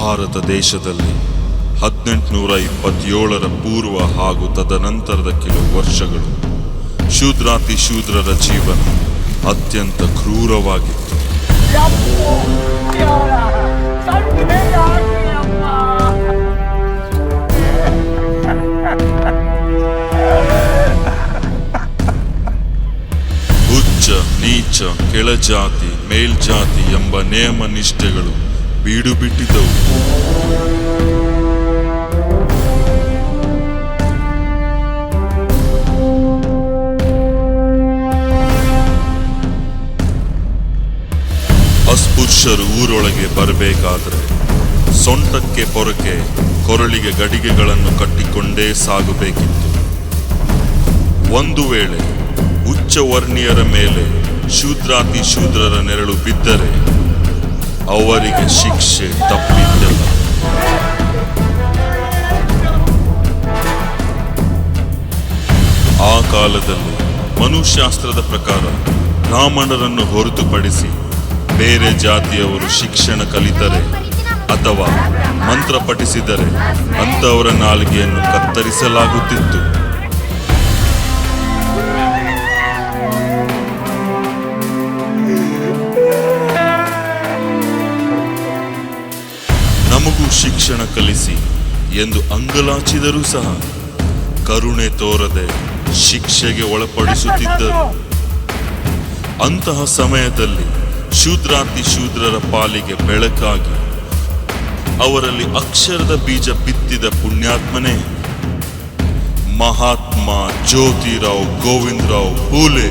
ಭಾರತ ದೇಶದಲ್ಲಿ 1827ರ ಪೂರ್ವ ಹಾಗೂ ತದನಂತರದ ಕೆಲವು ವರ್ಷಗಳು ಶೂದ್ರಾತಿ ಶೂದ್ರರ ಜೀವನ ಅತ್ಯಂತ ಕ್ರೂರವಾಗಿತ್ತು. ಉಚ್ಚ ನೀಚ ಕೆಳಜಾತಿ ಮೇಲ್ಜಾತಿ ಎಂಬ ನೇಮ ನಿಷ್ಠೆಗಳು ಬೀಡು ಬಿಟ್ಟಿದ್ದವು. ಅಸ್ಪೃಶ್ಯರು ಊರೊಳಗೆ ಬರಬೇಕಾದ್ರೆ ಸೊಂಟಕ್ಕೆ ಪೊರಕೆ, ಕೊರಳಿಗೆ ಗಡಿಗೆಗಳನ್ನು ಕಟ್ಟಿಕೊಂಡೇ ಸಾಗಬೇಕಿತ್ತು. ಒಂದು ವೇಳೆ ಉಚ್ಚವರ್ಣೀಯರ ಮೇಲೆ ಶೂದ್ರಾತಿ ಶೂದ್ರರ ನೆರಳು ಬಿದ್ದರೆ ಅವರಿಗೆ ಶಿಕ್ಷೆ ತಪ್ಪಿದ್ದಲ್ಲ. ಆ ಕಾಲದಲ್ಲಿ ಮನುಶಾಸ್ತ್ರದ ಪ್ರಕಾರ ಬ್ರಾಹ್ಮಣರನ್ನು ಹೊರತುಪಡಿಸಿ ಬೇರೆ ಜಾತಿಯವರು ಶಿಕ್ಷಣ ಕಲಿತರೆ ಅಥವಾ ಮಂತ್ರ ಪಠಿಸಿದರೆ ಅಂಥವರ ನಾಲಿಗೆಯನ್ನು ಕತ್ತರಿಸಲಾಗುತ್ತಿತ್ತು. ನಮಗೂ ಶಿಕ್ಷಣ ಕಲಿಸಿ ಎಂದು ಅಂಗಲಾಚಿದರೂ ಸಹ ಕರುಣೆ ತೋರದೆ ಶಿಕ್ಷೆಗೆ ಒಳಪಡಿಸುತ್ತಿದ್ದರು. ಅಂತಹ ಸಮಯದಲ್ಲಿ ಶೂದ್ರಾತಿ ಶೂದ್ರರ ಪಾಲಿಗೆ ಬೆಳಕಾಗಿ ಅವರಲ್ಲಿ ಅಕ್ಷರದ ಬೀಜ ಬಿತ್ತಿದ ಪುಣ್ಯಾತ್ಮನೇ ಮಹಾತ್ಮ ಜ್ಯೋತಿರಾವ್ ಗೋವಿಂದರಾವ್ ಫೂಲೆ.